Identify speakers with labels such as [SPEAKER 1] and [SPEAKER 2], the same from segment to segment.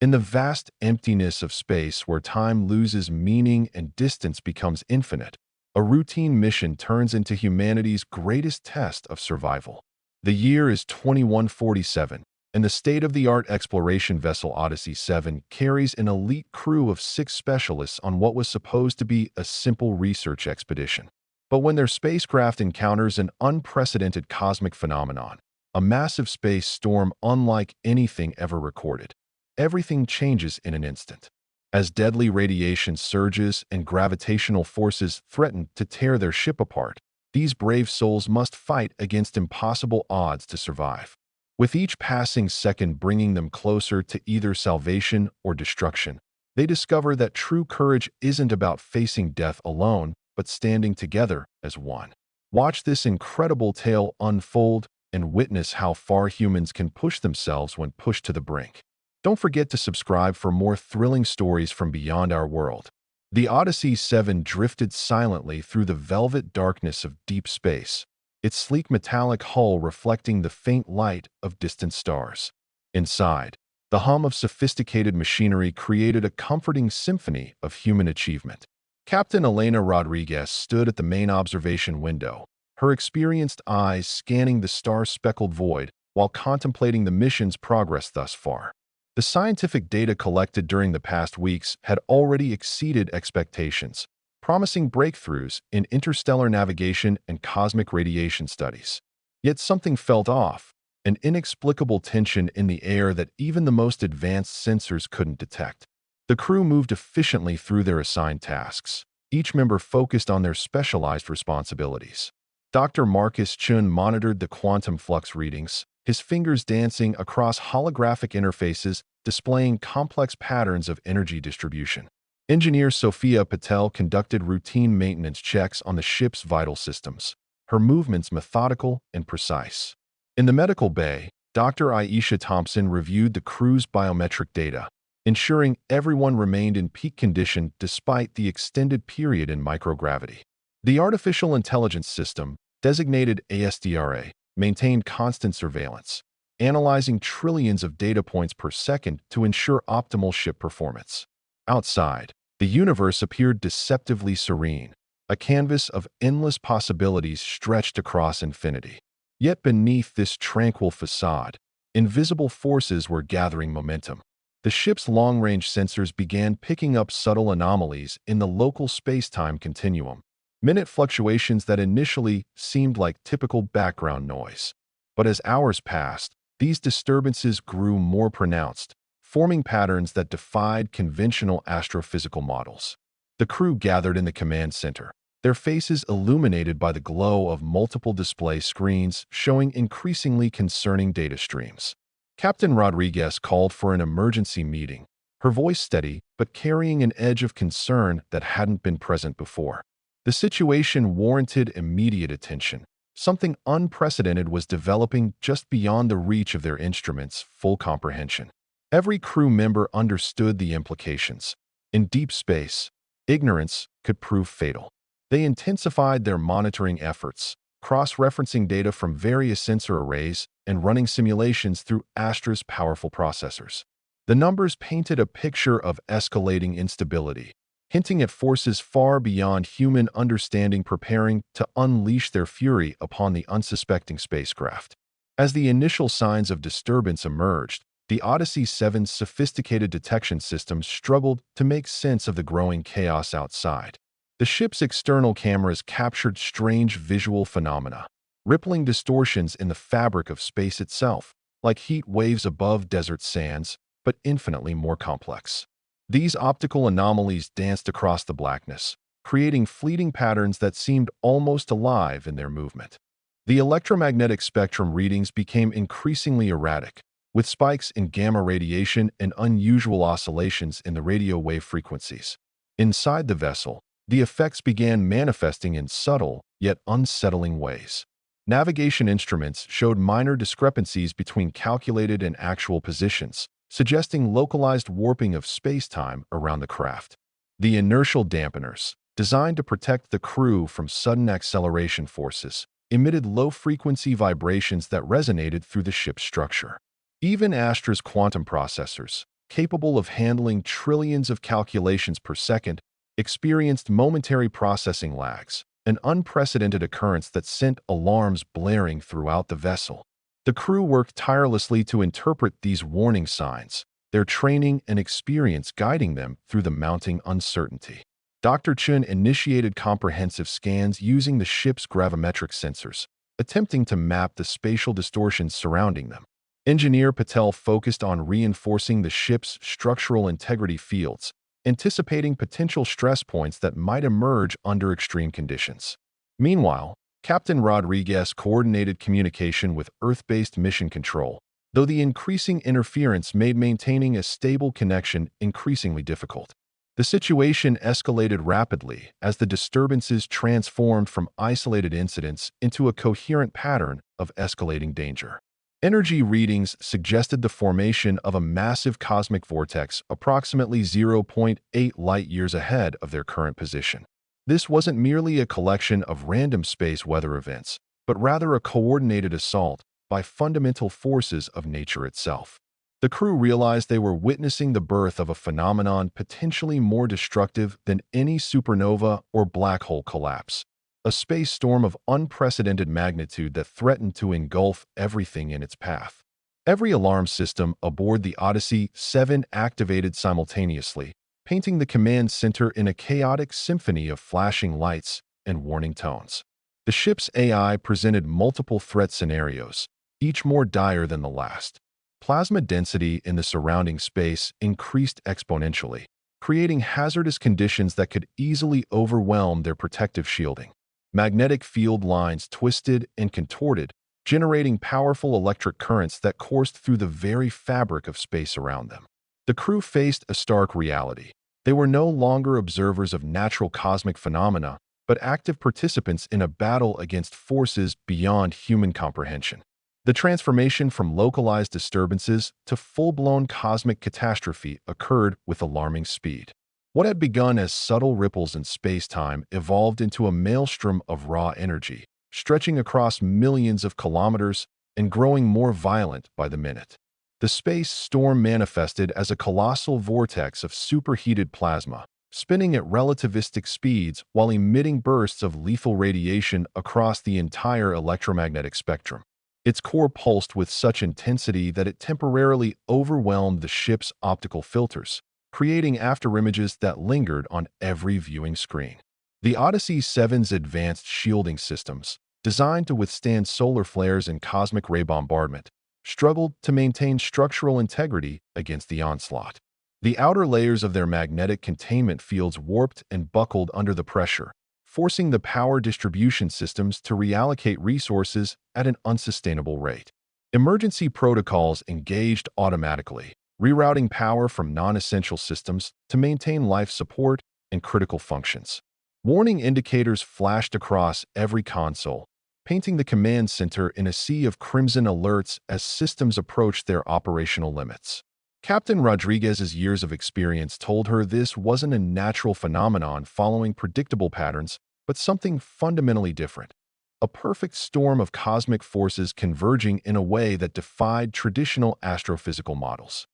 [SPEAKER 1] In the vast emptiness of space where time loses meaning and distance becomes infinite, a routine mission turns into humanity's greatest test of survival. The year is 2147, and the state-of-the-art exploration vessel Odyssey 7 carries an elite crew of 6 specialists on what was supposed to be a simple research expedition. But when their spacecraft encounters an unprecedented cosmic phenomenon, a massive space storm unlike anything ever recorded, everything changes in an instant. As deadly radiation surges and gravitational forces threaten to tear their ship apart, these brave souls must fight against impossible odds to survive. With each passing second bringing them closer to either salvation or destruction, they discover that true courage isn't about facing death alone, but standing together as one. Watch this incredible tale unfold and witness how far humans can push themselves when pushed to the brink. Don't forget to subscribe for more thrilling stories from beyond our world. The Odyssey 7 drifted silently through the velvet darkness of deep space, its sleek metallic hull reflecting the faint light of distant stars. Inside, the hum of sophisticated machinery created a comforting symphony of human achievement. Captain Elena Rodriguez stood at the main observation window, her experienced eyes scanning the star-speckled void while contemplating the mission's progress thus far. The scientific data collected during the past weeks had already exceeded expectations, promising breakthroughs in interstellar navigation and cosmic radiation studies. Yet something felt off, an inexplicable tension in the air that even the most advanced sensors couldn't detect. The crew moved efficiently through their assigned tasks, each member focused on their specialized responsibilities. Dr. Marcus Chun monitored the quantum flux readings, his fingers dancing across holographic interfaces displaying complex patterns of energy distribution. Engineer Sophia Patel conducted routine maintenance checks on the ship's vital systems, her movements methodical and precise. In the medical bay, Dr. Aisha Thompson reviewed the crew's biometric data, ensuring everyone remained in peak condition despite the extended period in microgravity. The artificial intelligence system, designated ASDRA, maintained constant surveillance, analyzing trillions of data points per second to ensure optimal ship performance. Outside, the universe appeared deceptively serene, a canvas of endless possibilities stretched across infinity. Yet beneath this tranquil facade, invisible forces were gathering momentum. The ship's long-range sensors began picking up subtle anomalies in the local space-time continuum, minute fluctuations that initially seemed like typical background noise. But as hours passed, these disturbances grew more pronounced, forming patterns that defied conventional astrophysical models. The crew gathered in the command center, their faces illuminated by the glow of multiple display screens showing increasingly concerning data streams. Captain Rodriguez called for an emergency meeting, her voice steady but carrying an edge of concern that hadn't been present before. The situation warranted immediate attention. Something unprecedented was developing just beyond the reach of their instruments' full comprehension. Every crew member understood the implications. In deep space, ignorance could prove fatal. They intensified their monitoring efforts, cross-referencing data from various sensor arrays and running simulations through Astra's powerful processors. The numbers painted a picture of escalating instability, hinting at forces far beyond human understanding preparing to unleash their fury upon the unsuspecting spacecraft. As the initial signs of disturbance emerged, the Odyssey 7's sophisticated detection systems struggled to make sense of the growing chaos outside. The ship's external cameras captured strange visual phenomena, rippling distortions in the fabric of space itself, like heat waves above desert sands, but infinitely more complex. These optical anomalies danced across the blackness, creating fleeting patterns that seemed almost alive in their movement. The electromagnetic spectrum readings became increasingly erratic, with spikes in gamma radiation and unusual oscillations in the radio wave frequencies. Inside the vessel, the effects began manifesting in subtle, yet unsettling ways. Navigation instruments showed minor discrepancies between calculated and actual positions, suggesting localized warping of space-time around the craft. The inertial dampeners, designed to protect the crew from sudden acceleration forces, emitted low-frequency vibrations that resonated through the ship's structure. Even Astra's quantum processors, capable of handling trillions of calculations per second, experienced momentary processing lags, an unprecedented occurrence that sent alarms blaring throughout the vessel. The crew worked tirelessly to interpret these warning signs, their training and experience guiding them through the mounting uncertainty. Dr. Chun initiated comprehensive scans using the ship's gravimetric sensors, attempting to map the spatial distortions surrounding them. Engineer Patel focused on reinforcing the ship's structural integrity fields, anticipating potential stress points that might emerge under extreme conditions. Meanwhile, Captain Rodriguez coordinated communication with Earth-based mission control, though the increasing interference made maintaining a stable connection increasingly difficult. The situation escalated rapidly as the disturbances transformed from isolated incidents into a coherent pattern of escalating danger. Energy readings suggested the formation of a massive cosmic vortex approximately 0.8 light-years ahead of their current position. This wasn't merely a collection of random space weather events, but rather a coordinated assault by fundamental forces of nature itself. The crew realized they were witnessing the birth of a phenomenon potentially more destructive than any supernova or black hole collapse, a space storm of unprecedented magnitude that threatened to engulf everything in its path. Every alarm system aboard the Odyssey 7 activated simultaneously, painting the command center in a chaotic symphony of flashing lights and warning tones. The ship's AI presented multiple threat scenarios, each more dire than the last. Plasma density in the surrounding space increased exponentially, creating hazardous conditions that could easily overwhelm their protective shielding. Magnetic field lines twisted and contorted, generating powerful electric currents that coursed through the very fabric of space around them. The crew faced a stark reality. They were no longer observers of natural cosmic phenomena, but active participants in a battle against forces beyond human comprehension. The transformation from localized disturbances to full-blown cosmic catastrophe occurred with alarming speed. What had begun as subtle ripples in space-time evolved into a maelstrom of raw energy, stretching across millions of kilometers and growing more violent by the minute. The space storm manifested as a colossal vortex of superheated plasma, spinning at relativistic speeds while emitting bursts of lethal radiation across the entire electromagnetic spectrum. Its core pulsed with such intensity that it temporarily overwhelmed the ship's optical filters, creating afterimages that lingered on every viewing screen. The Odyssey 7's advanced shielding systems, designed to withstand solar flares and cosmic ray bombardment, struggled to maintain structural integrity against the onslaught. The outer layers of their magnetic containment fields warped and buckled under the pressure, forcing the power distribution systems to reallocate resources at an unsustainable rate. Emergency protocols engaged automatically, rerouting power from non-essential systems to maintain life support and critical functions. Warning indicators flashed across every console, painting the command center in a sea of crimson alerts as systems approached their operational limits. Captain Rodriguez's years of experience told her this wasn't a natural phenomenon following predictable patterns, but something fundamentally different. A perfect storm of cosmic forces converging in a way that defied traditional astrophysical models.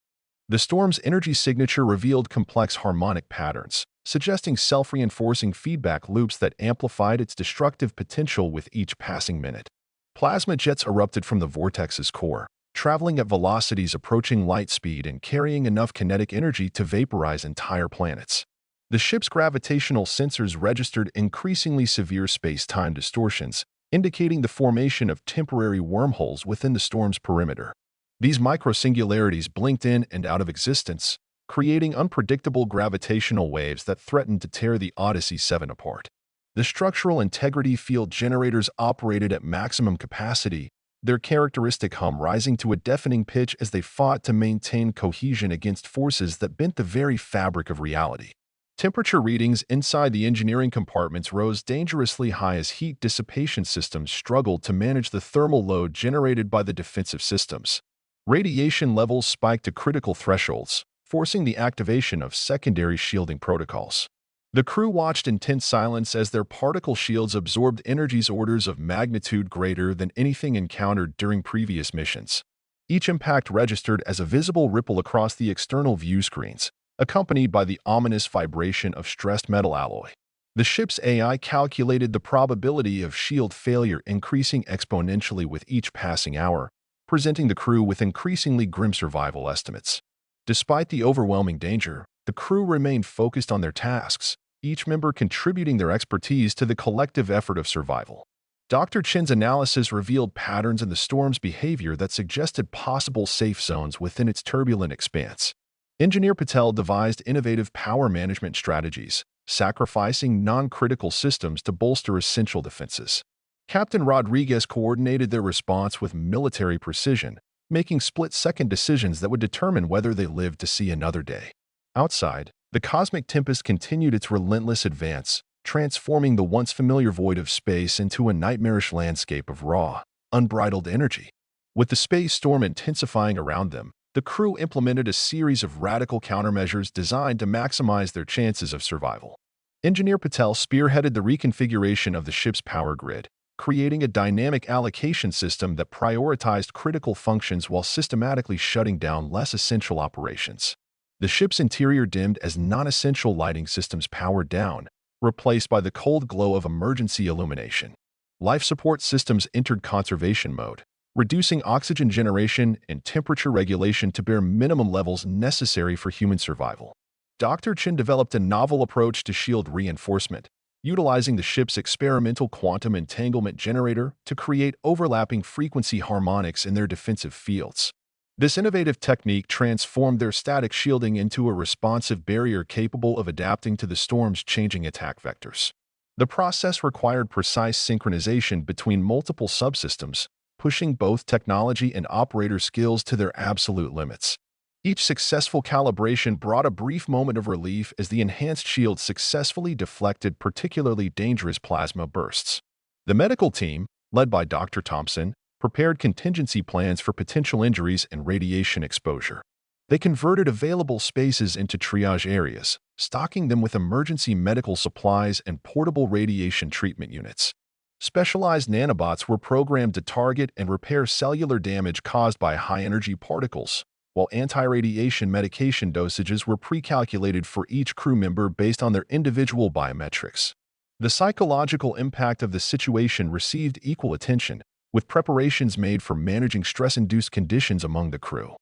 [SPEAKER 1] The storm's energy signature revealed complex harmonic patterns, suggesting self-reinforcing feedback loops that amplified its destructive potential with each passing minute. Plasma jets erupted from the vortex's core, traveling at velocities approaching light speed and carrying enough kinetic energy to vaporize entire planets. The ship's gravitational sensors registered increasingly severe space-time distortions, indicating the formation of temporary wormholes within the storm's perimeter. These microsingularities blinked in and out of existence, creating unpredictable gravitational waves that threatened to tear the Odyssey 7 apart. The structural integrity field generators operated at maximum capacity, their characteristic hum rising to a deafening pitch as they fought to maintain cohesion against forces that bent the very fabric of reality. Temperature readings inside the engineering compartments rose dangerously high as heat dissipation systems struggled to manage the thermal load generated by the defensive systems. Radiation levels spiked to critical thresholds, forcing the activation of secondary shielding protocols. The crew watched in tense silence as their particle shields absorbed energies orders of magnitude greater than anything encountered during previous missions. Each impact registered as a visible ripple across the external view screens, accompanied by the ominous vibration of stressed metal alloy. The ship's AI calculated the probability of shield failure increasing exponentially with each passing hour, presenting the crew with increasingly grim survival estimates. Despite the overwhelming danger, the crew remained focused on their tasks, each member contributing their expertise to the collective effort of survival. Dr. Chin's analysis revealed patterns in the storm's behavior that suggested possible safe zones within its turbulent expanse. Engineer Patel devised innovative power management strategies, sacrificing non-critical systems to bolster essential defenses. Captain Rodriguez coordinated their response with military precision, making split-second decisions that would determine whether they lived to see another day. Outside, the cosmic tempest continued its relentless advance, transforming the once familiar void of space into a nightmarish landscape of raw, unbridled energy. With the space storm intensifying around them, the crew implemented a series of radical countermeasures designed to maximize their chances of survival. Engineer Patel spearheaded the reconfiguration of the ship's power grid, creating a dynamic allocation system that prioritized critical functions while systematically shutting down less essential operations. The ship's interior dimmed as non-essential lighting systems powered down, replaced by the cold glow of emergency illumination. Life support systems entered conservation mode, reducing oxygen generation and temperature regulation to bare minimum levels necessary for human survival. Dr. Chin developed a novel approach to shield reinforcement, utilizing the ship's experimental quantum entanglement generator to create overlapping frequency harmonics in their defensive fields. This innovative technique transformed their static shielding into a responsive barrier capable of adapting to the storm's changing attack vectors. The process required precise synchronization between multiple subsystems, pushing both technology and operator skills to their absolute limits. Each successful calibration brought a brief moment of relief as the enhanced shield successfully deflected particularly dangerous plasma bursts. The medical team, led by Dr. Thompson, prepared contingency plans for potential injuries and radiation exposure. They converted available spaces into triage areas, stocking them with emergency medical supplies and portable radiation treatment units. Specialized nanobots were programmed to target and repair cellular damage caused by high-energy particles, while anti-radiation medication dosages were pre-calculated for each crew member based on their individual biometrics. The psychological impact of the situation received equal attention, with preparations made for managing stress-induced conditions among the crew.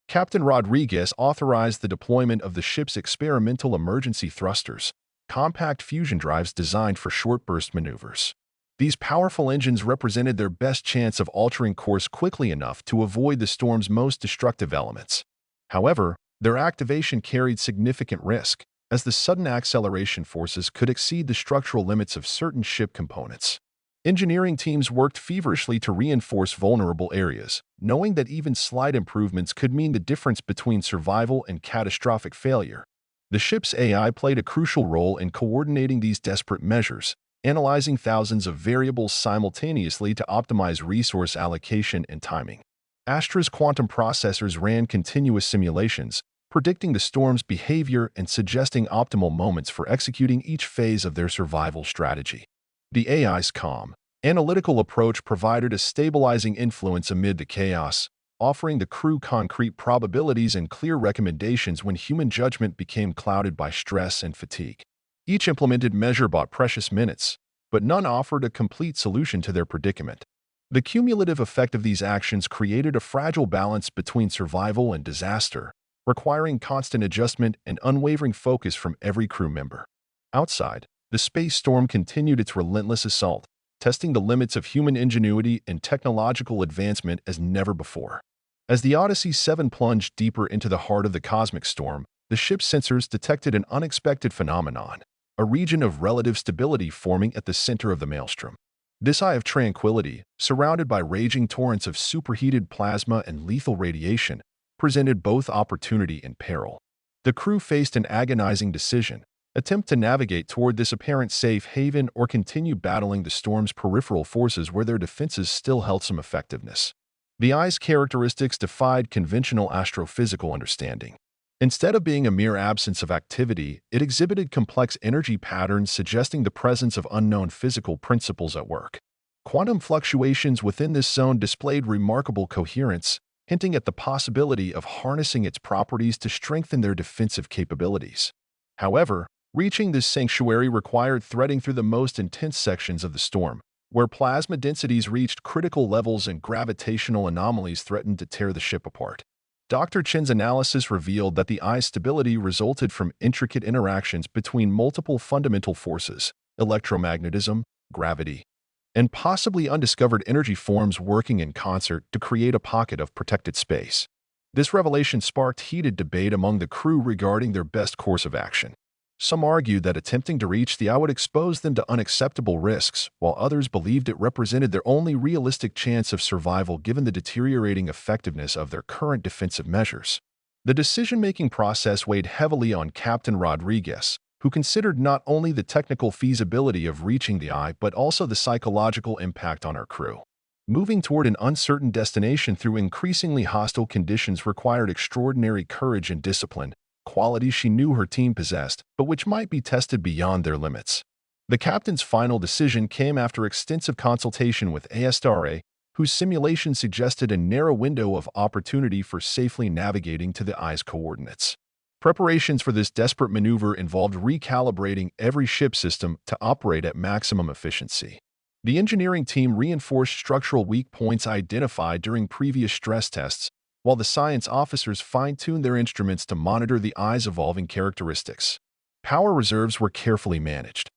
[SPEAKER 1] Captain Rodriguez authorized the deployment of the ship's experimental emergency thrusters, compact fusion drives designed for short-burst maneuvers. These powerful engines represented their best chance of altering course quickly enough to avoid the storm's most destructive elements. However, their activation carried significant risk, as the sudden acceleration forces could exceed the structural limits of certain ship components. Engineering teams worked feverishly to reinforce vulnerable areas, knowing that even slight improvements could mean the difference between survival and catastrophic failure. The ship's AI played a crucial role in coordinating these desperate measures, analyzing thousands of variables simultaneously to optimize resource allocation and timing. Astra's quantum processors ran continuous simulations, predicting the storm's behavior and suggesting optimal moments for executing each phase of their survival strategy. The AI's calm, analytical approach provided a stabilizing influence amid the chaos, offering the crew concrete probabilities and clear recommendations when human judgment became clouded by stress and fatigue. Each implemented measure bought precious minutes, but none offered a complete solution to their predicament. The cumulative effect of these actions created a fragile balance between survival and disaster, requiring constant adjustment and unwavering focus from every crew member. Outside, the space storm continued its relentless assault, testing the limits of human ingenuity and technological advancement as never before. As the Odyssey 7 plunged deeper into the heart of the cosmic storm, the ship's sensors detected an unexpected phenomenon, a region of relative stability forming at the center of the maelstrom. This eye of tranquility, surrounded by raging torrents of superheated plasma and lethal radiation, presented both opportunity and peril. The crew faced an agonizing decision: attempt to navigate toward this apparent safe haven or continue battling the storm's peripheral forces where their defenses still held some effectiveness. The eye's characteristics defied conventional astrophysical understanding. Instead of being a mere absence of activity, it exhibited complex energy patterns suggesting the presence of unknown physical principles at work. Quantum fluctuations within this zone displayed remarkable coherence, hinting at the possibility of harnessing its properties to strengthen their defensive capabilities. However, reaching this sanctuary required threading through the most intense sections of the storm, where plasma densities reached critical levels and gravitational anomalies threatened to tear the ship apart. Dr. Chen's analysis revealed that the eye's stability resulted from intricate interactions between multiple fundamental forces: electromagnetism, gravity, and possibly undiscovered energy forms working in concert to create a pocket of protected space. This revelation sparked heated debate among the crew regarding their best course of action. Some argued that attempting to reach the eye would expose them to unacceptable risks, while others believed it represented their only realistic chance of survival given the deteriorating effectiveness of their current defensive measures. The decision-making process weighed heavily on Captain Rodriguez, who considered not only the technical feasibility of reaching the eye but also the psychological impact on her crew. Moving toward an uncertain destination through increasingly hostile conditions required extraordinary courage and discipline, qualities she knew her team possessed, but which might be tested beyond their limits. The captain's final decision came after extensive consultation with ASTRA, whose simulation suggested a narrow window of opportunity for safely navigating to the eye's coordinates. Preparations for this desperate maneuver involved recalibrating every ship system to operate at maximum efficiency. The engineering team reinforced structural weak points identified during previous stress tests, while the science officers fine-tuned their instruments to monitor the eye's evolving characteristics. Power reserves were carefully managed,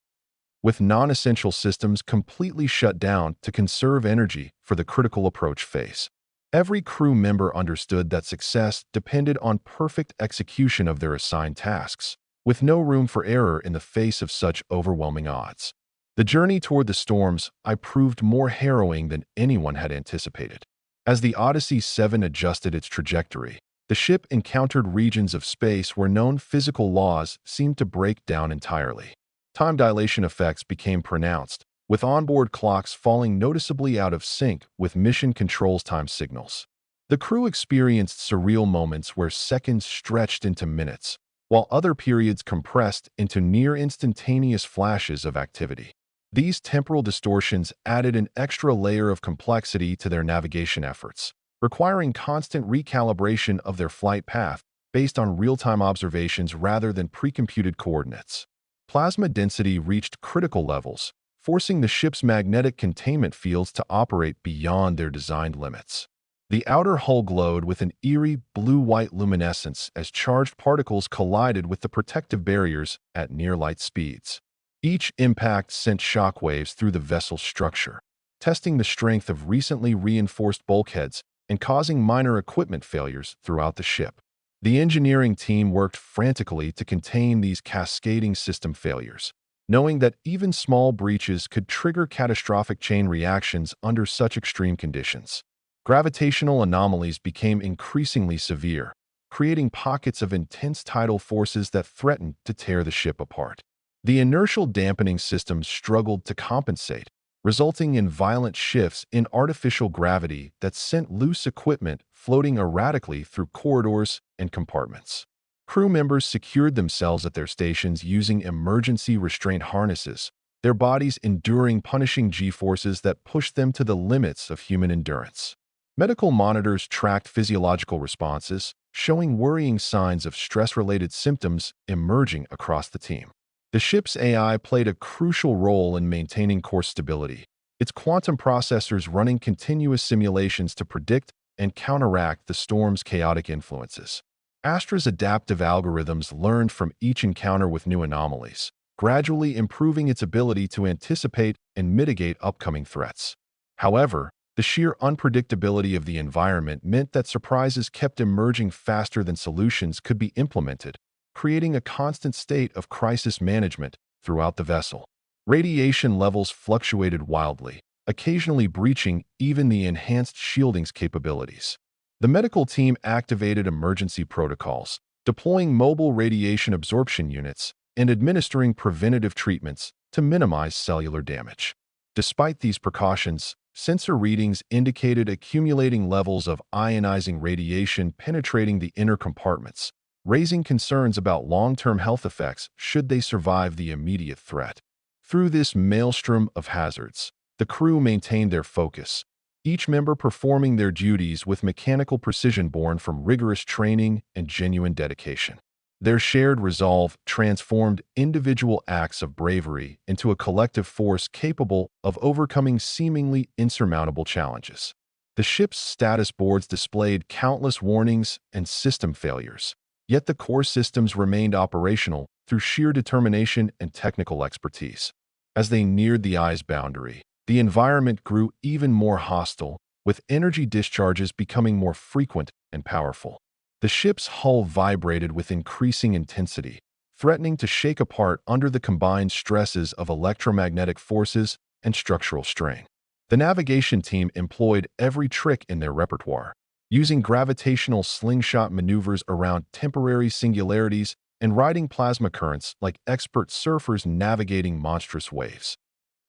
[SPEAKER 1] with non-essential systems completely shut down to conserve energy for the critical approach phase. Every crew member understood that success depended on perfect execution of their assigned tasks, with no room for error in the face of such overwhelming odds. The journey toward the storm's eye proved more harrowing than anyone had anticipated. As the Odyssey 7 adjusted its trajectory, the ship encountered regions of space where known physical laws seemed to break down entirely. Time dilation effects became pronounced, with onboard clocks falling noticeably out of sync with mission control's time signals. The crew experienced surreal moments where seconds stretched into minutes, while other periods compressed into near-instantaneous flashes of activity. These temporal distortions added an extra layer of complexity to their navigation efforts, requiring constant recalibration of their flight path based on real-time observations rather than pre-computed coordinates. Plasma density reached critical levels, forcing the ship's magnetic containment fields to operate beyond their designed limits. The outer hull glowed with an eerie blue-white luminescence as charged particles collided with the protective barriers at near-light speeds. Each impact sent shockwaves through the vessel's structure, testing the strength of recently reinforced bulkheads and causing minor equipment failures throughout the ship. The engineering team worked frantically to contain these cascading system failures, knowing that even small breaches could trigger catastrophic chain reactions under such extreme conditions. Gravitational anomalies became increasingly severe, creating pockets of intense tidal forces that threatened to tear the ship apart. The inertial dampening systems struggled to compensate, resulting in violent shifts in artificial gravity that sent loose equipment floating erratically through corridors and compartments. Crew members secured themselves at their stations using emergency restraint harnesses, their bodies enduring punishing G-forces that pushed them to the limits of human endurance. Medical monitors tracked physiological responses, showing worrying signs of stress-related symptoms emerging across the team. The ship's AI played a crucial role in maintaining course stability, its quantum processors running continuous simulations to predict and counteract the storm's chaotic influences. Astra's adaptive algorithms learned from each encounter with new anomalies, gradually improving its ability to anticipate and mitigate upcoming threats. However, the sheer unpredictability of the environment meant that surprises kept emerging faster than solutions could be implemented, creating a constant state of crisis management throughout the vessel. Radiation levels fluctuated wildly, occasionally breaching even the enhanced shielding's capabilities. The medical team activated emergency protocols, deploying mobile radiation absorption units and administering preventative treatments to minimize cellular damage. Despite these precautions, sensor readings indicated accumulating levels of ionizing radiation penetrating the inner compartments, raising concerns about long-term health effects should they survive the immediate threat. Through this maelstrom of hazards, the crew maintained their focus, each member performing their duties with mechanical precision born from rigorous training and genuine dedication. Their shared resolve transformed individual acts of bravery into a collective force capable of overcoming seemingly insurmountable challenges. The ship's status boards displayed countless warnings and system failures, yet the core systems remained operational through sheer determination and technical expertise. As they neared the eye's boundary, the environment grew even more hostile, with energy discharges becoming more frequent and powerful. The ship's hull vibrated with increasing intensity, threatening to shake apart under the combined stresses of electromagnetic forces and structural strain. The navigation team employed every trick in their repertoire, using gravitational slingshot maneuvers around temporary singularities and riding plasma currents like expert surfers navigating monstrous waves.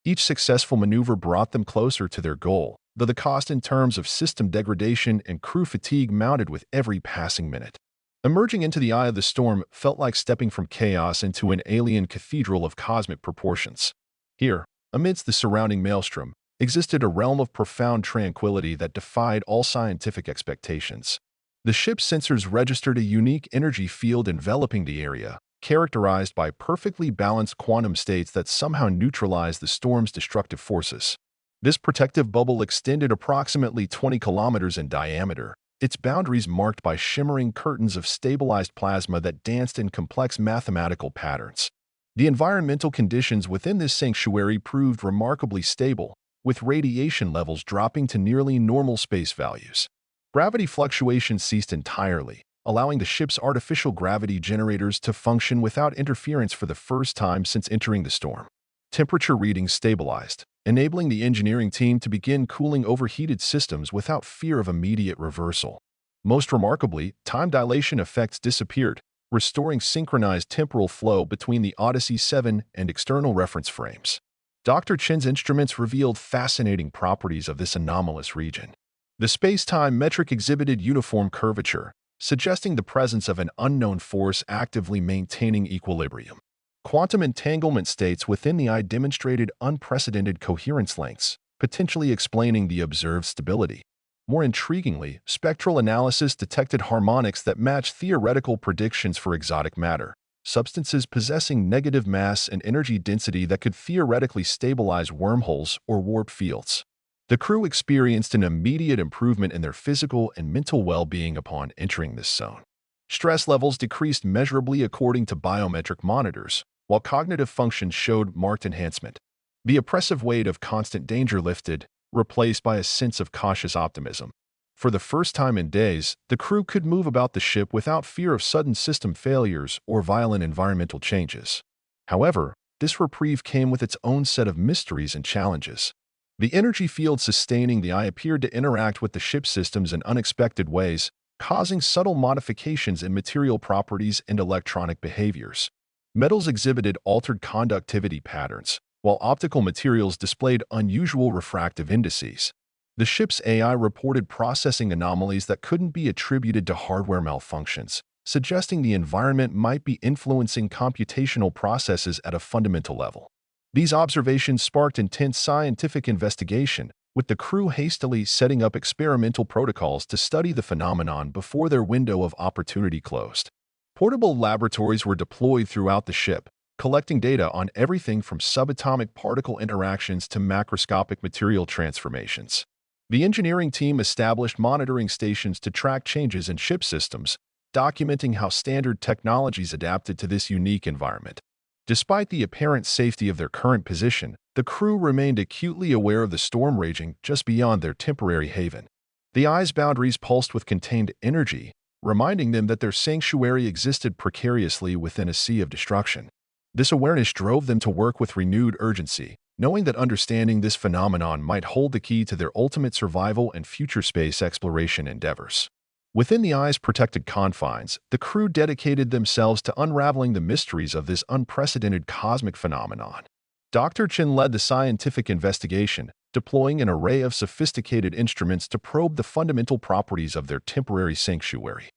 [SPEAKER 1] Each successful maneuver brought them closer to their goal, though the cost in terms of system degradation and crew fatigue mounted with every passing minute. Emerging into the eye of the storm felt like stepping from chaos into an alien cathedral of cosmic proportions. Here, amidst the surrounding maelstrom, existed a realm of profound tranquility that defied all scientific expectations. The ship's sensors registered a unique energy field enveloping the area, characterized by perfectly balanced quantum states that somehow neutralized the storm's destructive forces. This protective bubble extended approximately 20 kilometers in diameter, its boundaries marked by shimmering curtains of stabilized plasma that danced in complex mathematical patterns. The environmental conditions within this sanctuary proved remarkably stable, with radiation levels dropping to nearly normal space values. Gravity fluctuations ceased entirely, allowing the ship's artificial gravity generators to function without interference for the first time since entering the storm. Temperature readings stabilized, enabling the engineering team to begin cooling overheated systems without fear of immediate reversal. Most remarkably, time dilation effects disappeared, restoring synchronized temporal flow between the Odyssey 7 and external reference frames. Dr. Chen's instruments revealed fascinating properties of this anomalous region. The space-time metric exhibited uniform curvature, suggesting the presence of an unknown force actively maintaining equilibrium. Quantum entanglement states within the eye demonstrated unprecedented coherence lengths, potentially explaining the observed stability. More intriguingly, spectral analysis detected harmonics that matched theoretical predictions for exotic matter, substances possessing negative mass and energy density that could theoretically stabilize wormholes or warp fields. The crew experienced an immediate improvement in their physical and mental well-being upon entering this zone. Stress levels decreased measurably according to biometric monitors, while cognitive functions showed marked enhancement. The oppressive weight of constant danger lifted, replaced by a sense of cautious optimism. For the first time in days, the crew could move about the ship without fear of sudden system failures or violent environmental changes. However, this reprieve came with its own set of mysteries and challenges. The energy field sustaining the eye appeared to interact with the ship's systems in unexpected ways, causing subtle modifications in material properties and electronic behaviors. Metals exhibited altered conductivity patterns, while optical materials displayed unusual refractive indices. The ship's AI reported processing anomalies that couldn't be attributed to hardware malfunctions, suggesting the environment might be influencing computational processes at a fundamental level. These observations sparked intense scientific investigation, with the crew hastily setting up experimental protocols to study the phenomenon before their window of opportunity closed. Portable laboratories were deployed throughout the ship, collecting data on everything from subatomic particle interactions to macroscopic material transformations. The engineering team established monitoring stations to track changes in ship systems, documenting how standard technologies adapted to this unique environment. Despite the apparent safety of their current position, the crew remained acutely aware of the storm raging just beyond their temporary haven. The eye's boundaries pulsed with contained energy, reminding them that their sanctuary existed precariously within a sea of destruction. This awareness drove them to work with renewed urgency, knowing that understanding this phenomenon might hold the key to their ultimate survival and future space exploration endeavors. Within the eye's protected confines, the crew dedicated themselves to unraveling the mysteries of this unprecedented cosmic phenomenon. Dr. Chen led the scientific investigation, deploying an array of sophisticated instruments to probe the fundamental properties of their temporary sanctuary.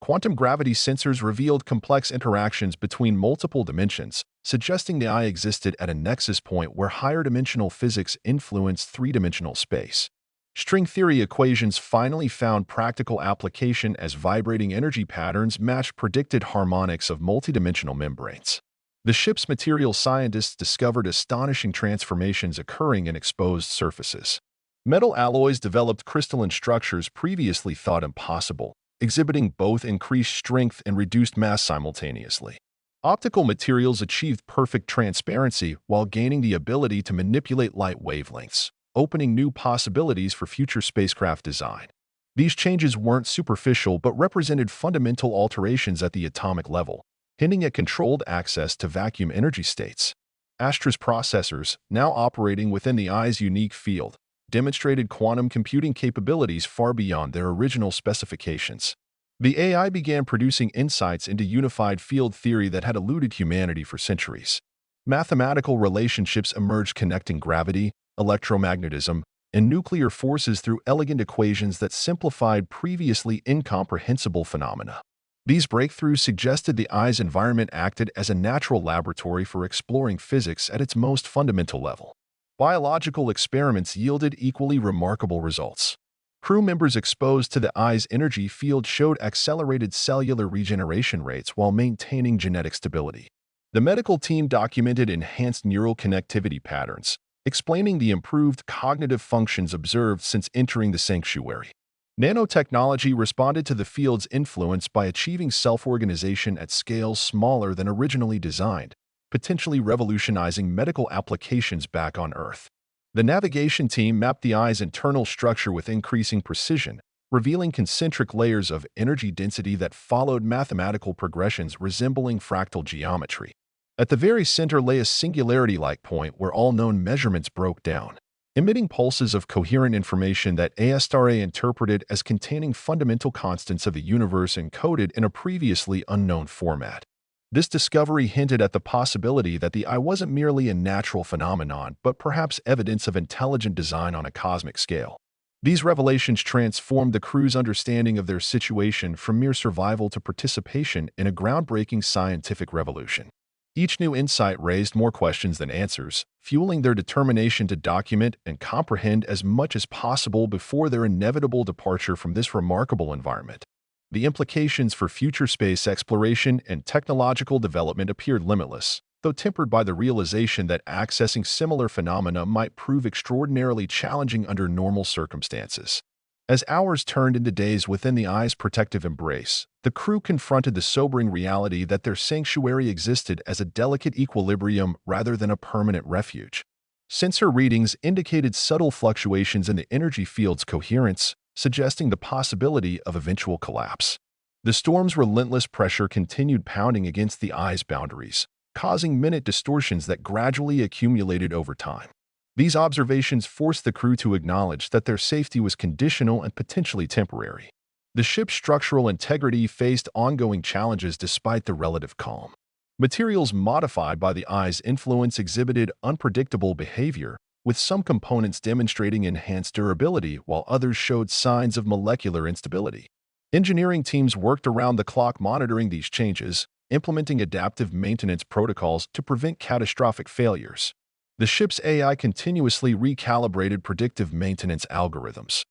[SPEAKER 1] Quantum gravity sensors revealed complex interactions between multiple dimensions, suggesting the eye existed at a nexus point where higher dimensional physics influenced three-dimensional space. String theory equations finally found practical application as vibrating energy patterns matched predicted harmonics of multidimensional membranes. The ship's material scientists discovered astonishing transformations occurring in exposed surfaces. Metal alloys developed crystalline structures previously thought impossible, exhibiting both increased strength and reduced mass simultaneously. Optical materials achieved perfect transparency while gaining the ability to manipulate light wavelengths, opening new possibilities for future spacecraft design. These changes weren't superficial but represented fundamental alterations at the atomic level, hinting at controlled access to vacuum energy states. Astra's processors, now operating within the eye's unique field, demonstrated quantum computing capabilities far beyond their original specifications. The AI began producing insights into unified field theory that had eluded humanity for centuries. Mathematical relationships emerged connecting gravity, electromagnetism, and nuclear forces through elegant equations that simplified previously incomprehensible phenomena. These breakthroughs suggested the eye's environment acted as a natural laboratory for exploring physics at its most fundamental level. Biological experiments yielded equally remarkable results. Crew members exposed to the eye's energy field showed accelerated cellular regeneration rates while maintaining genetic stability. The medical team documented enhanced neural connectivity patterns, explaining the improved cognitive functions observed since entering the sanctuary. Nanotechnology responded to the field's influence by achieving self-organization at scales smaller than originally designed, potentially revolutionizing medical applications back on Earth. The navigation team mapped the eye's internal structure with increasing precision, revealing concentric layers of energy density that followed mathematical progressions resembling fractal geometry. At the very center lay a singularity-like point where all known measurements broke down, emitting pulses of coherent information that Astra interpreted as containing fundamental constants of the universe encoded in a previously unknown format. This discovery hinted at the possibility that the eye wasn't merely a natural phenomenon, but perhaps evidence of intelligent design on a cosmic scale. These revelations transformed the crew's understanding of their situation from mere survival to participation in a groundbreaking scientific revolution. Each new insight raised more questions than answers, fueling their determination to document and comprehend as much as possible before their inevitable departure from this remarkable environment. The implications for future space exploration and technological development appeared limitless, though tempered by the realization that accessing similar phenomena might prove extraordinarily challenging under normal circumstances. As hours turned into days within the eye's protective embrace, the crew confronted the sobering reality that their sanctuary existed as a delicate equilibrium rather than a permanent refuge. Sensor readings indicated subtle fluctuations in the energy field's coherence, suggesting the possibility of eventual collapse. The storm's relentless pressure continued pounding against the eye's boundaries, causing minute distortions that gradually accumulated over time. These observations forced the crew to acknowledge that their safety was conditional and potentially temporary. The ship's structural integrity faced ongoing challenges despite the relative calm. Materials modified by the eye's influence exhibited unpredictable behavior, with some components demonstrating enhanced durability while others showed signs of molecular instability. Engineering teams worked around the clock monitoring these changes, implementing adaptive maintenance protocols to prevent catastrophic failures. The ship's AI continuously recalibrated predictive maintenance algorithms,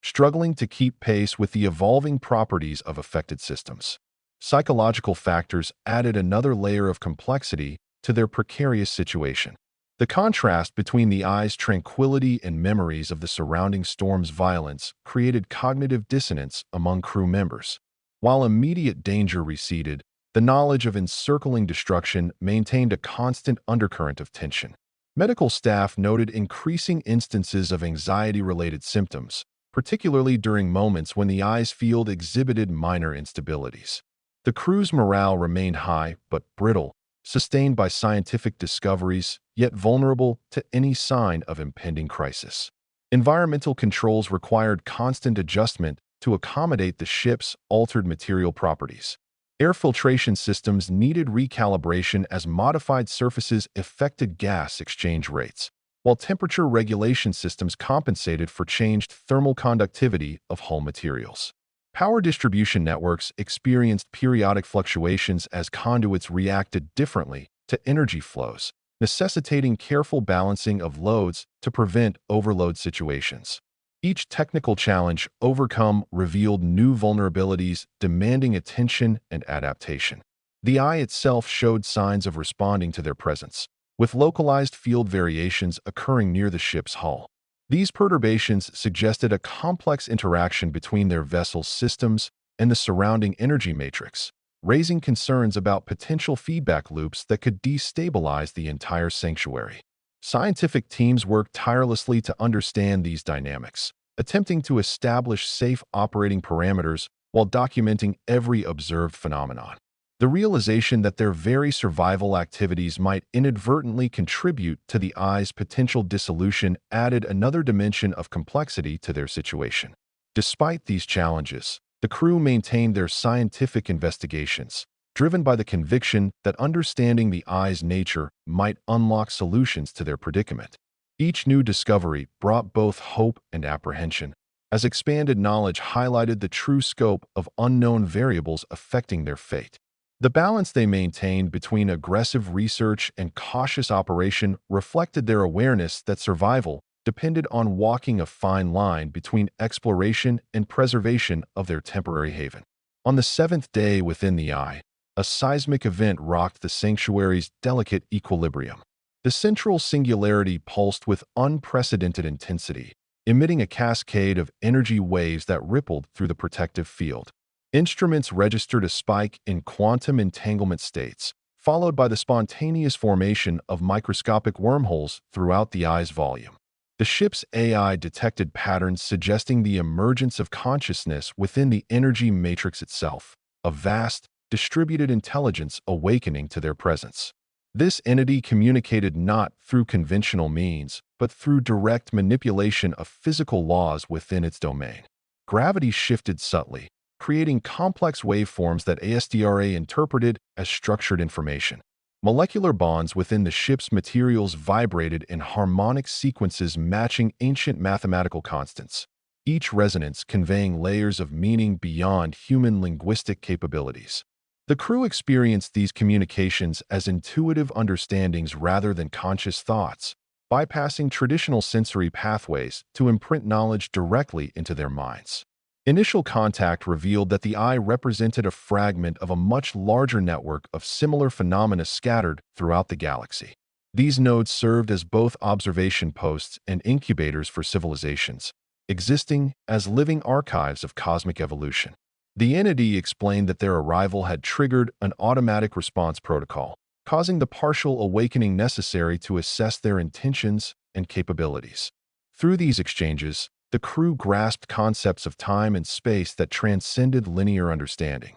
[SPEAKER 1] struggling to keep pace with the evolving properties of affected systems. Psychological factors added another layer of complexity to their precarious situation. The contrast between the eye's tranquility and memories of the surrounding storm's violence created cognitive dissonance among crew members. While immediate danger receded, the knowledge of encircling destruction maintained a constant undercurrent of tension. Medical staff noted increasing instances of anxiety-related symptoms, particularly during moments when the eye's field exhibited minor instabilities. The crew's morale remained high but brittle, sustained by scientific discoveries, yet vulnerable to any sign of impending crisis. Environmental controls required constant adjustment to accommodate the ship's altered material properties. Air filtration systems needed recalibration as modified surfaces affected gas exchange rates, while temperature regulation systems compensated for changed thermal conductivity of hull materials. Power distribution networks experienced periodic fluctuations as conduits reacted differently to energy flows, necessitating careful balancing of loads to prevent overload situations. Each technical challenge overcome revealed new vulnerabilities demanding attention and adaptation. The eye itself showed signs of responding to their presence, with localized field variations occurring near the ship's hull. These perturbations suggested a complex interaction between their vessel's systems and the surrounding energy matrix, raising concerns about potential feedback loops that could destabilize the entire sanctuary. Scientific teams worked tirelessly to understand these dynamics, attempting to establish safe operating parameters while documenting every observed phenomenon. The realization that their very survival activities might inadvertently contribute to the eye's potential dissolution added another dimension of complexity to their situation. Despite these challenges, the crew maintained their scientific investigations, driven by the conviction that understanding the eye's nature might unlock solutions to their predicament. Each new discovery brought both hope and apprehension, as expanded knowledge highlighted the true scope of unknown variables affecting their fate. The balance they maintained between aggressive research and cautious operation reflected their awareness that survival depended on walking a fine line between exploration and preservation of their temporary haven. On the seventh day within the eye, a seismic event rocked the sanctuary's delicate equilibrium. The central singularity pulsed with unprecedented intensity, emitting a cascade of energy waves that rippled through the protective field. Instruments registered a spike in quantum entanglement states, followed by the spontaneous formation of microscopic wormholes throughout the eye's volume. The ship's AI detected patterns suggesting the emergence of consciousness within the energy matrix itself, a vast, distributed intelligence awakening to their presence. This entity communicated not through conventional means, but through direct manipulation of physical laws within its domain. Gravity shifted subtly, creating complex waveforms that ASDRA interpreted as structured information. Molecular bonds within the ship's materials vibrated in harmonic sequences matching ancient mathematical constants, each resonance conveying layers of meaning beyond human linguistic capabilities. The crew experienced these communications as intuitive understandings rather than conscious thoughts, bypassing traditional sensory pathways to imprint knowledge directly into their minds. Initial contact revealed that the eye represented a fragment of a much larger network of similar phenomena scattered throughout the galaxy. These nodes served as both observation posts and incubators for civilizations, existing as living archives of cosmic evolution. The entity explained that their arrival had triggered an automatic response protocol, causing the partial awakening necessary to assess their intentions and capabilities. Through these exchanges, the crew grasped concepts of time and space that transcended linear understanding,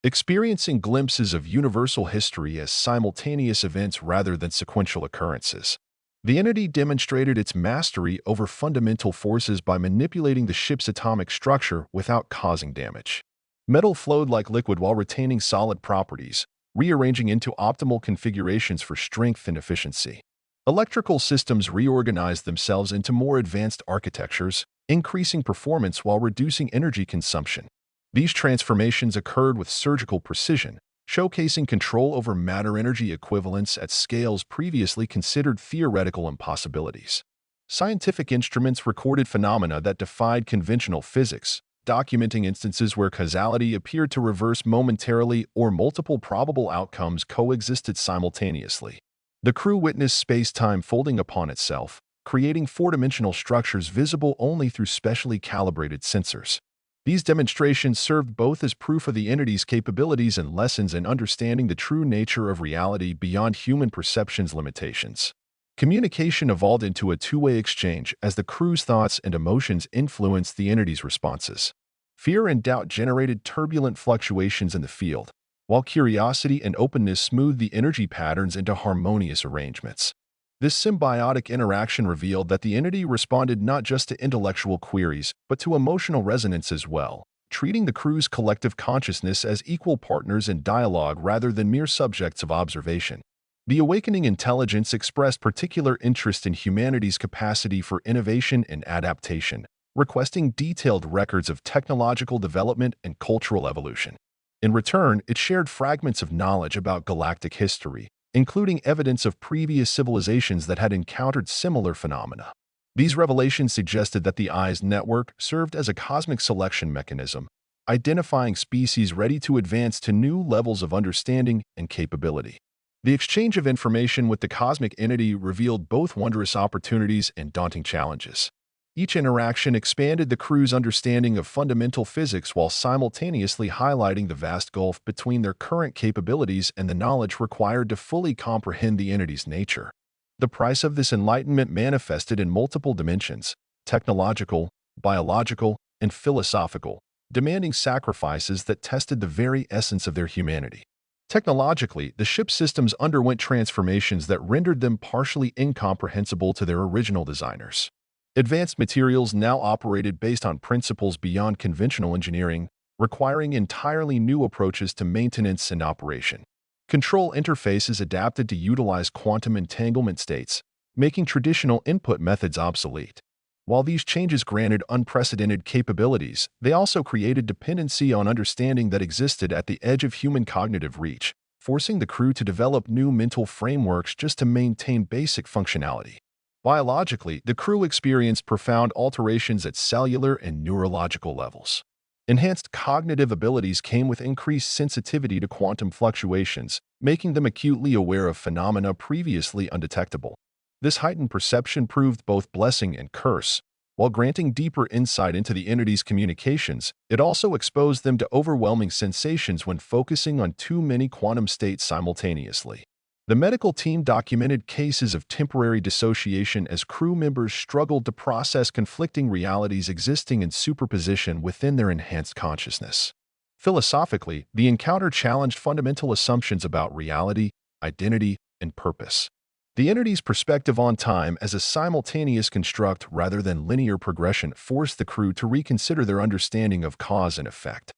[SPEAKER 1] experiencing glimpses of universal history as simultaneous events rather than sequential occurrences. The entity demonstrated its mastery over fundamental forces by manipulating the ship's atomic structure without causing damage. Metal flowed like liquid while retaining solid properties, rearranging into optimal configurations for strength and efficiency. Electrical systems reorganized themselves into more advanced architectures, increasing performance while reducing energy consumption. These transformations occurred with surgical precision, showcasing control over matter-energy equivalents at scales previously considered theoretical impossibilities. Scientific instruments recorded phenomena that defied conventional physics, documenting instances where causality appeared to reverse momentarily or multiple probable outcomes coexisted simultaneously. The crew witnessed space-time folding upon itself, creating four-dimensional structures visible only through specially calibrated sensors. These demonstrations served both as proof of the entity's capabilities and lessons in understanding the true nature of reality beyond human perception's limitations. Communication evolved into a two-way exchange as the crew's thoughts and emotions influenced the entity's responses. Fear and doubt generated turbulent fluctuations in the field, while curiosity and openness smoothed the energy patterns into harmonious arrangements. This symbiotic interaction revealed that the entity responded not just to intellectual queries, but to emotional resonance as well, treating the crew's collective consciousness as equal partners in dialogue rather than mere subjects of observation. The awakening intelligence expressed particular interest in humanity's capacity for innovation and adaptation, requesting detailed records of technological development and cultural evolution. In return, it shared fragments of knowledge about galactic history, including evidence of previous civilizations that had encountered similar phenomena. These revelations suggested that the eye's network served as a cosmic selection mechanism, identifying species ready to advance to new levels of understanding and capability. The exchange of information with the cosmic entity revealed both wondrous opportunities and daunting challenges. Each interaction expanded the crew's understanding of fundamental physics while simultaneously highlighting the vast gulf between their current capabilities and the knowledge required to fully comprehend the entity's nature. The price of this enlightenment manifested in multiple dimensions: technological, biological, and philosophical, demanding sacrifices that tested the very essence of their humanity. Technologically, the ship's systems underwent transformations that rendered them partially incomprehensible to their original designers. Advanced materials now operated based on principles beyond conventional engineering, requiring entirely new approaches to maintenance and operation. Control interfaces adapted to utilize quantum entanglement states, making traditional input methods obsolete. While these changes granted unprecedented capabilities, they also created dependency on understanding that existed at the edge of human cognitive reach, forcing the crew to develop new mental frameworks just to maintain basic functionality. Biologically, the crew experienced profound alterations at cellular and neurological levels. Enhanced cognitive abilities came with increased sensitivity to quantum fluctuations, making them acutely aware of phenomena previously undetectable. This heightened perception proved both blessing and curse. While granting deeper insight into the entity's communications, it also exposed them to overwhelming sensations when focusing on too many quantum states simultaneously. The medical team documented cases of temporary dissociation as crew members struggled to process conflicting realities existing in superposition within their enhanced consciousness. Philosophically, the encounter challenged fundamental assumptions about reality, identity, and purpose. The entity's perspective on time as a simultaneous construct rather than linear progression forced the crew to reconsider their understanding of cause and effect.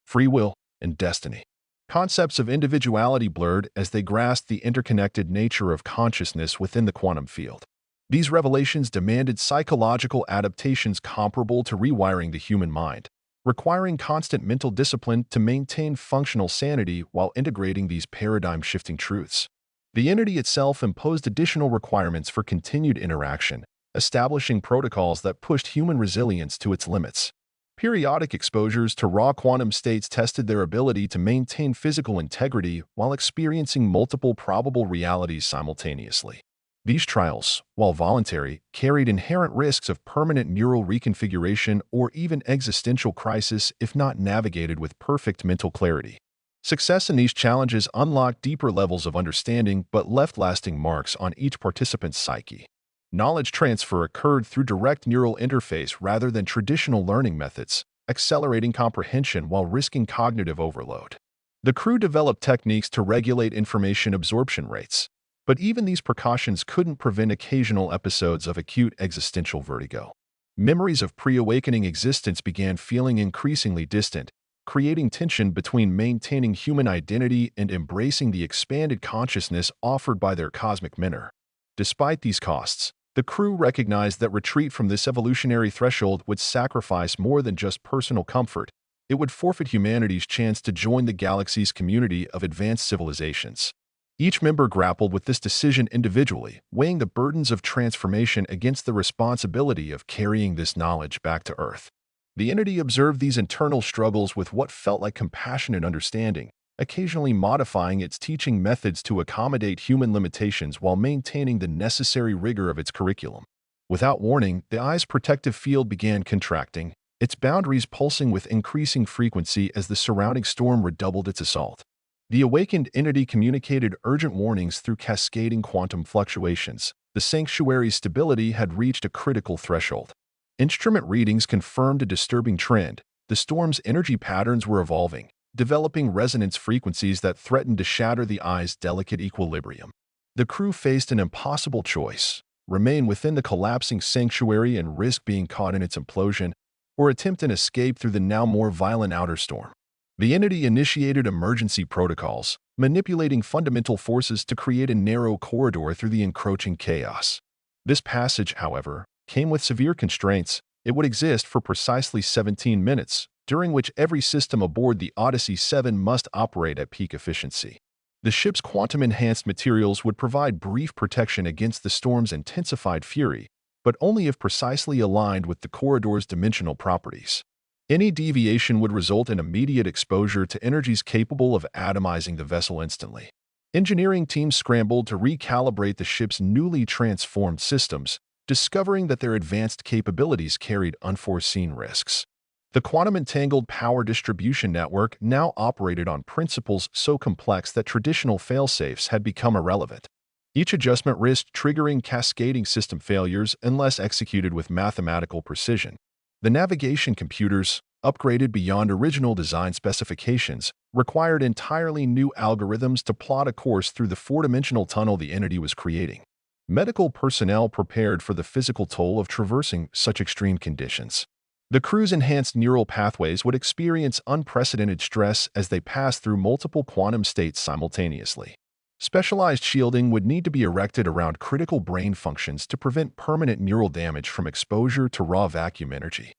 [SPEAKER 1] Free will and destiny. Concepts of individuality blurred as they grasped the interconnected nature of consciousness within the quantum field. These revelations demanded psychological adaptations comparable to rewiring the human mind, requiring constant mental discipline to maintain functional sanity while integrating these paradigm-shifting truths. The entity itself imposed additional requirements for continued interaction, establishing protocols that pushed human resilience to its limits. Periodic exposures to raw quantum states tested their ability to maintain physical integrity while experiencing multiple probable realities simultaneously. These trials, while voluntary, carried inherent risks of permanent neural reconfiguration or even existential crisis if not navigated with perfect mental clarity. Success in these challenges unlocked deeper levels of understanding but left lasting marks on each participant's psyche. Knowledge transfer occurred through direct neural interface rather than traditional learning methods, accelerating comprehension while risking cognitive overload. The crew developed techniques to regulate information absorption rates, but even these precautions couldn't prevent occasional episodes of acute existential vertigo. Memories of pre-awakening existence began feeling increasingly distant, creating tension between maintaining human identity and embracing the expanded consciousness offered by their cosmic mentor. Despite these costs, the crew recognized that retreat from this evolutionary threshold would sacrifice more than just personal comfort. It would forfeit humanity's chance to join the galaxy's community of advanced civilizations. Each member grappled with this decision individually, weighing the burdens of transformation against the responsibility of carrying this knowledge back to Earth. The entity observed these internal struggles with what felt like compassionate understanding, occasionally modifying its teaching methods to accommodate human limitations while maintaining the necessary rigor of its curriculum. Without warning, the eye's protective field began contracting, its boundaries pulsing with increasing frequency as the surrounding storm redoubled its assault. The awakened entity communicated urgent warnings through cascading quantum fluctuations. The sanctuary's stability had reached a critical threshold. Instrument readings confirmed a disturbing trend. The storm's energy patterns were evolving, developing resonance frequencies that threatened to shatter the eye's delicate equilibrium. The crew faced an impossible choice: remain within the collapsing sanctuary and risk being caught in its implosion, or attempt an escape through the now more violent outer storm. The entity initiated emergency protocols, manipulating fundamental forces to create a narrow corridor through the encroaching chaos. This passage, however, came with severe constraints. It would exist for precisely 17 minutes, during which every system aboard the Odyssey 7 must operate at peak efficiency. The ship's quantum-enhanced materials would provide brief protection against the storm's intensified fury, but only if precisely aligned with the corridor's dimensional properties. Any deviation would result in immediate exposure to energies capable of atomizing the vessel instantly. Engineering teams scrambled to recalibrate the ship's newly transformed systems, discovering that their advanced capabilities carried unforeseen risks. The quantum-entangled power distribution network now operated on principles so complex that traditional failsafes had become irrelevant. Each adjustment risked triggering cascading system failures unless executed with mathematical precision. The navigation computers, upgraded beyond original design specifications, required entirely new algorithms to plot a course through the four-dimensional tunnel the entity was creating. Medical personnel prepared for the physical toll of traversing such extreme conditions. The crew's enhanced neural pathways would experience unprecedented stress as they passed through multiple quantum states simultaneously. Specialized shielding would need to be erected around critical brain functions to prevent permanent neural damage from exposure to raw vacuum energy.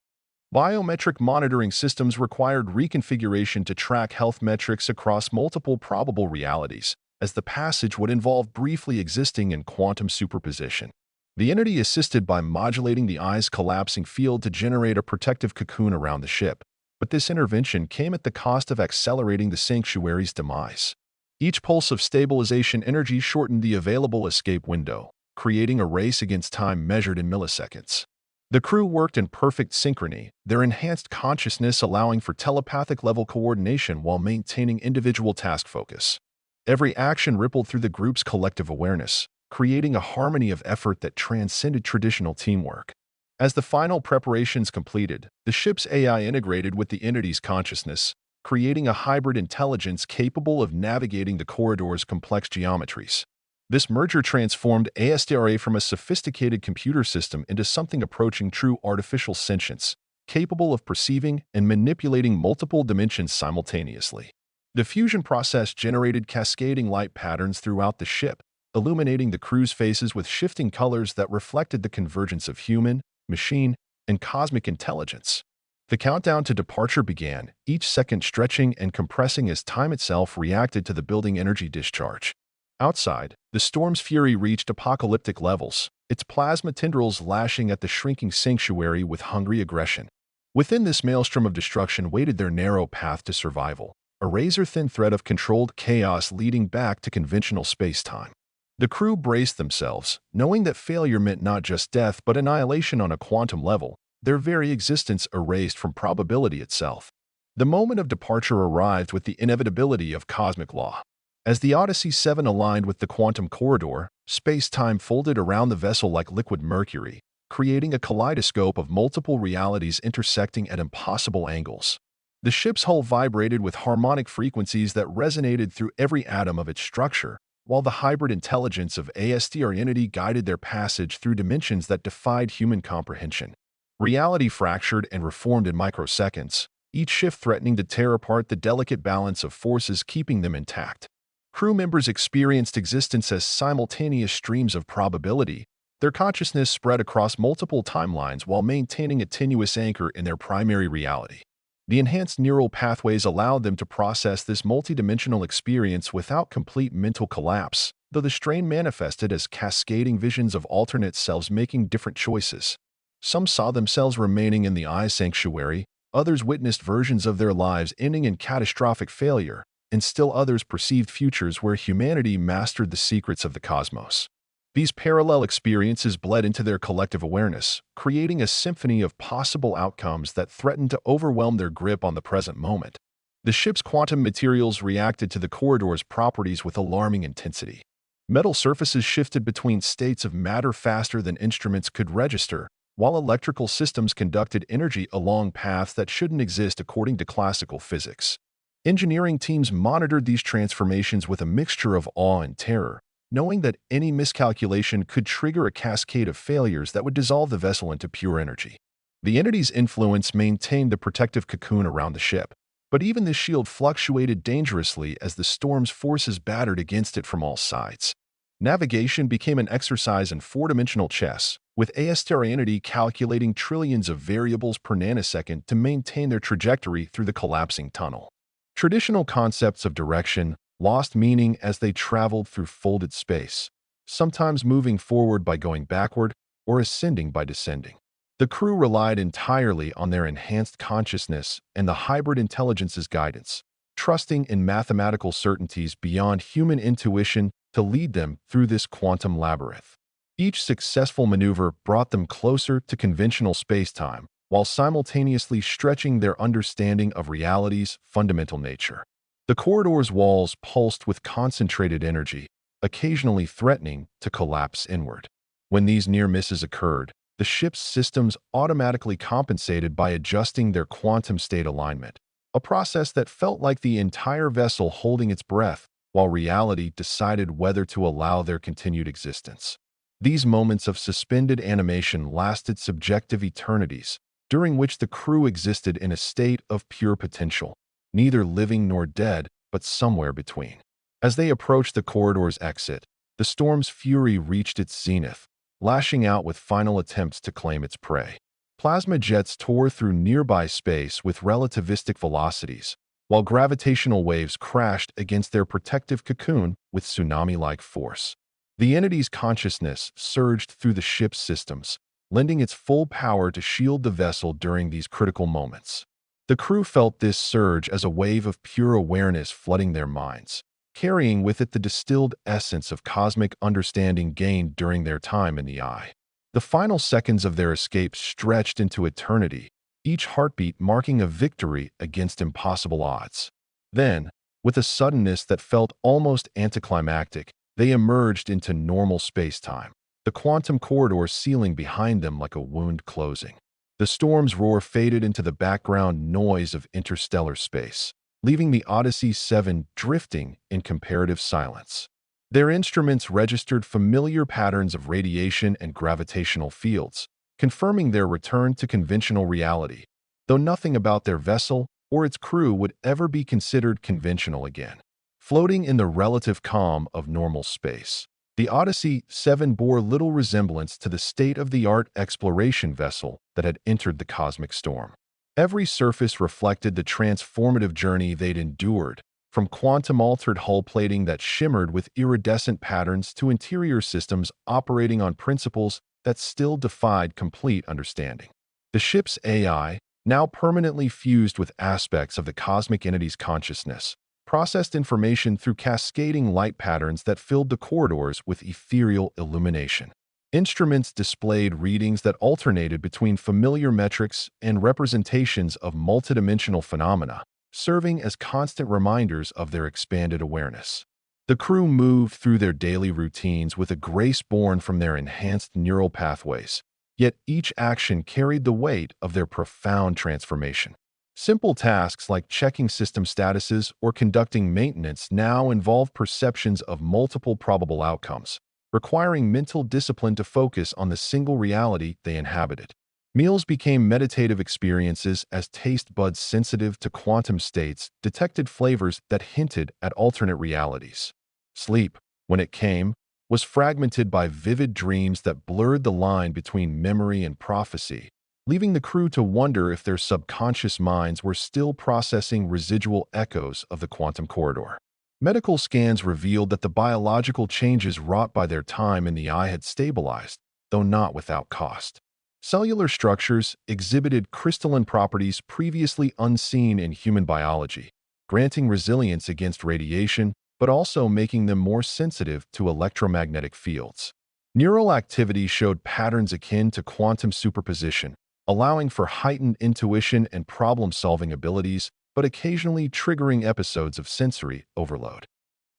[SPEAKER 1] Biometric monitoring systems required reconfiguration to track health metrics across multiple probable realities, as the passage would involve briefly existing in quantum superposition. The entity assisted by modulating the eye's collapsing field to generate a protective cocoon around the ship, but this intervention came at the cost of accelerating the sanctuary's demise. Each pulse of stabilization energy shortened the available escape window, creating a race against time measured in milliseconds. The crew worked in perfect synchrony, their enhanced consciousness allowing for telepathic-level coordination while maintaining individual task focus. Every action rippled through the group's collective awareness, creating a harmony of effort that transcended traditional teamwork. As the final preparations completed, the ship's AI integrated with the entity's consciousness, creating a hybrid intelligence capable of navigating the corridor's complex geometries. This merger transformed ASTRA from a sophisticated computer system into something approaching true artificial sentience, capable of perceiving and manipulating multiple dimensions simultaneously. The fusion process generated cascading light patterns throughout the ship, illuminating the crew's faces with shifting colors that reflected the convergence of human, machine, and cosmic intelligence. The countdown to departure began, each second stretching and compressing as time itself reacted to the building energy discharge. Outside, the storm's fury reached apocalyptic levels, its plasma tendrils lashing at the shrinking sanctuary with hungry aggression. Within this maelstrom of destruction waited their narrow path to survival, a razor-thin thread of controlled chaos leading back to conventional space-time. The crew braced themselves, knowing that failure meant not just death but annihilation on a quantum level, their very existence erased from probability itself. The moment of departure arrived with the inevitability of cosmic law. As the Odyssey 7 aligned with the quantum corridor, space-time folded around the vessel like liquid mercury, creating a kaleidoscope of multiple realities intersecting at impossible angles. The ship's hull vibrated with harmonic frequencies that resonated through every atom of its structure, while the hybrid intelligence of ASTR entity guided their passage through dimensions that defied human comprehension. Reality fractured and reformed in microseconds, each shift threatening to tear apart the delicate balance of forces keeping them intact. Crew members experienced existence as simultaneous streams of probability, their consciousness spread across multiple timelines while maintaining a tenuous anchor in their primary reality. The enhanced neural pathways allowed them to process this multidimensional experience without complete mental collapse, though the strain manifested as cascading visions of alternate selves making different choices. Some saw themselves remaining in the eye sanctuary, others witnessed versions of their lives ending in catastrophic failure, and still others perceived futures where humanity mastered the secrets of the cosmos. These parallel experiences bled into their collective awareness, creating a symphony of possible outcomes that threatened to overwhelm their grip on the present moment. The ship's quantum materials reacted to the corridor's properties with alarming intensity. Metal surfaces shifted between states of matter faster than instruments could register, while electrical systems conducted energy along paths that shouldn't exist according to classical physics. Engineering teams monitored these transformations with a mixture of awe and terror, knowing that any miscalculation could trigger a cascade of failures that would dissolve the vessel into pure energy. The entity's influence maintained the protective cocoon around the ship, but even this shield fluctuated dangerously as the storm's forces battered against it from all sides. Navigation became an exercise in four-dimensional chess, with ASTR entity calculating trillions of variables per nanosecond to maintain their trajectory through the collapsing tunnel. Traditional concepts of direction lost meaning as they traveled through folded space, sometimes moving forward by going backward, or ascending by descending. The crew relied entirely on their enhanced consciousness and the hybrid intelligence's guidance, trusting in mathematical certainties beyond human intuition to lead them through this quantum labyrinth. Each successful maneuver brought them closer to conventional spacetime, while simultaneously stretching their understanding of reality's fundamental nature. The corridor's walls pulsed with concentrated energy, occasionally threatening to collapse inward. When these near misses occurred, the ship's systems automatically compensated by adjusting their quantum state alignment, a process that felt like the entire vessel holding its breath while reality decided whether to allow their continued existence. These moments of suspended animation lasted subjective eternities, during which the crew existed in a state of pure potential, neither living nor dead, but somewhere between. As they approached the corridor's exit, the storm's fury reached its zenith, lashing out with final attempts to claim its prey. Plasma jets tore through nearby space with relativistic velocities, while gravitational waves crashed against their protective cocoon with tsunami-like force. The entity's consciousness surged through the ship's systems, lending its full power to shield the vessel during these critical moments. The crew felt this surge as a wave of pure awareness flooding their minds, carrying with it the distilled essence of cosmic understanding gained during their time in the Eye. The final seconds of their escape stretched into eternity, each heartbeat marking a victory against impossible odds. Then, with a suddenness that felt almost anticlimactic, they emerged into normal space-time, the quantum corridor sealing behind them like a wound closing. The storm's roar faded into the background noise of interstellar space, leaving the Odyssey 7 drifting in comparative silence. Their instruments registered familiar patterns of radiation and gravitational fields, confirming their return to conventional reality, though nothing about their vessel or its crew would ever be considered conventional again. Floating in the relative calm of normal space, the Odyssey 7 bore little resemblance to the state-of-the-art exploration vessel that had entered the cosmic storm. Every surface reflected the transformative journey they'd endured, from quantum-altered hull plating that shimmered with iridescent patterns to interior systems operating on principles that still defied complete understanding. The ship's AI, now permanently fused with aspects of the cosmic entity's consciousness, processed information through cascading light patterns that filled the corridors with ethereal illumination. Instruments displayed readings that alternated between familiar metrics and representations of multidimensional phenomena, serving as constant reminders of their expanded awareness. The crew moved through their daily routines with a grace born from their enhanced neural pathways, yet each action carried the weight of their profound transformation. Simple tasks like checking system statuses or conducting maintenance now involve perceptions of multiple probable outcomes, requiring mental discipline to focus on the single reality they inhabited. Meals became meditative experiences as taste buds sensitive to quantum states detected flavors that hinted at alternate realities. Sleep, when it came, was fragmented by vivid dreams that blurred the line between memory and prophecy, leaving the crew to wonder if their subconscious minds were still processing residual echoes of the quantum corridor. Medical scans revealed that the biological changes wrought by their time in the Eye had stabilized, though not without cost. Cellular structures exhibited crystalline properties previously unseen in human biology, granting resilience against radiation, but also making them more sensitive to electromagnetic fields. Neural activity showed patterns akin to quantum superposition, allowing for heightened intuition and problem-solving abilities, but occasionally triggering episodes of sensory overload.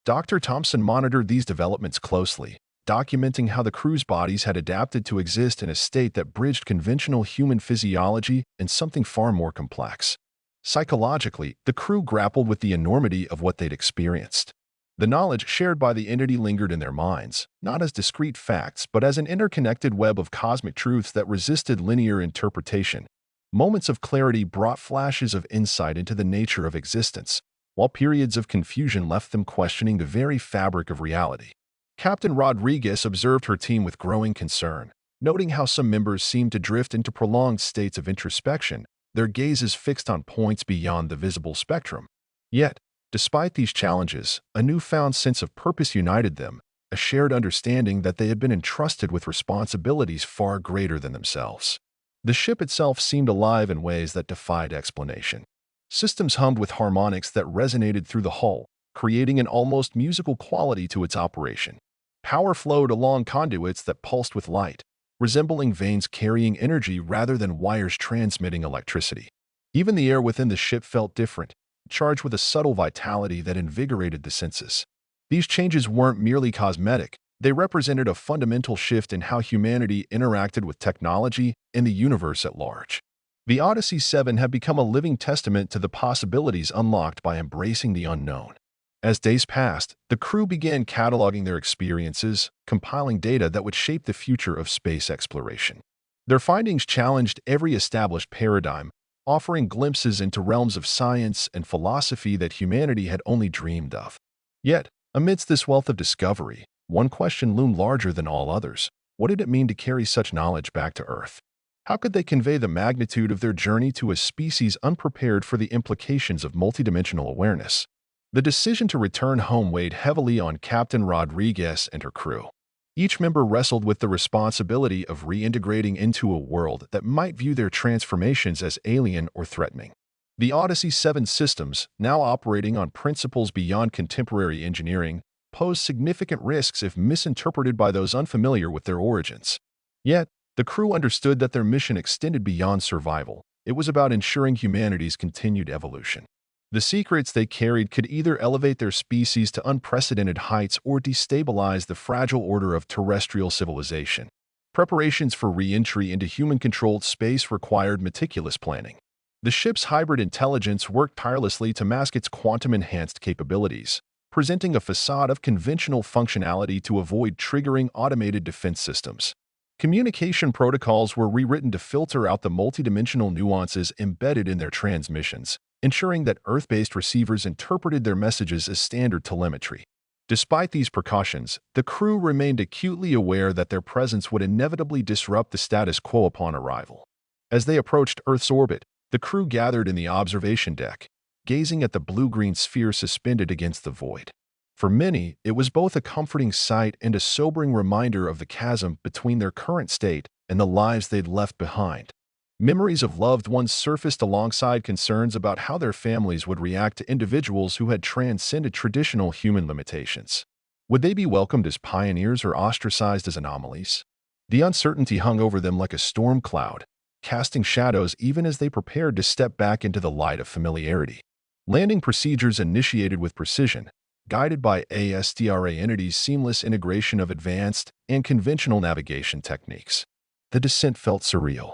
[SPEAKER 1] Dr. Thompson monitored these developments closely, documenting how the crew's bodies had adapted to exist in a state that bridged conventional human physiology and something far more complex. Psychologically, the crew grappled with the enormity of what they'd experienced. The knowledge shared by the entity lingered in their minds, not as discrete facts, but as an interconnected web of cosmic truths that resisted linear interpretation. Moments of clarity brought flashes of insight into the nature of existence, while periods of confusion left them questioning the very fabric of reality. Captain Rodriguez observed her team with growing concern, noting how some members seemed to drift into prolonged states of introspection, their gazes fixed on points beyond the visible spectrum. Yet, despite these challenges, a newfound sense of purpose united them, a shared understanding that they had been entrusted with responsibilities far greater than themselves. The ship itself seemed alive in ways that defied explanation. Systems hummed with harmonics that resonated through the hull, creating an almost musical quality to its operation. Power flowed along conduits that pulsed with light, resembling veins carrying energy rather than wires transmitting electricity. Even the air within the ship felt different, charged with a subtle vitality that invigorated the senses. These changes weren't merely cosmetic, they represented a fundamental shift in how humanity interacted with technology and the universe at large. The Odyssey 7 had become a living testament to the possibilities unlocked by embracing the unknown. As days passed, the crew began cataloging their experiences, compiling data that would shape the future of space exploration. Their findings challenged every established paradigm, offering glimpses into realms of science and philosophy that humanity had only dreamed of. Yet, amidst this wealth of discovery, one question loomed larger than all others. What did it mean to carry such knowledge back to Earth? How could they convey the magnitude of their journey to a species unprepared for the implications of multidimensional awareness? The decision to return home weighed heavily on Captain Rodriguez and her crew. Each member wrestled with the responsibility of reintegrating into a world that might view their transformations as alien or threatening. The Odyssey 7 systems, now operating on principles beyond contemporary engineering, posed significant risks if misinterpreted by those unfamiliar with their origins. Yet, the crew understood that their mission extended beyond survival. It was about ensuring humanity's continued evolution. The secrets they carried could either elevate their species to unprecedented heights or destabilize the fragile order of terrestrial civilization. Preparations for re-entry into human-controlled space required meticulous planning. The ship's hybrid intelligence worked tirelessly to mask its quantum-enhanced capabilities, presenting a facade of conventional functionality to avoid triggering automated defense systems. Communication protocols were rewritten to filter out the multidimensional nuances embedded in their transmissions, ensuring that Earth-based receivers interpreted their messages as standard telemetry. Despite these precautions, the crew remained acutely aware that their presence would inevitably disrupt the status quo upon arrival. As they approached Earth's orbit, the crew gathered in the observation deck, gazing at the blue-green sphere suspended against the void. For many, it was both a comforting sight and a sobering reminder of the chasm between their current state and the lives they'd left behind. Memories of loved ones surfaced alongside concerns about how their families would react to individuals who had transcended traditional human limitations. Would they be welcomed as pioneers or ostracized as anomalies? The uncertainty hung over them like a storm cloud, casting shadows even as they prepared to step back into the light of familiarity. Landing procedures initiated with precision, guided by ASTRA entities' seamless integration of advanced and conventional navigation techniques. The descent felt surreal,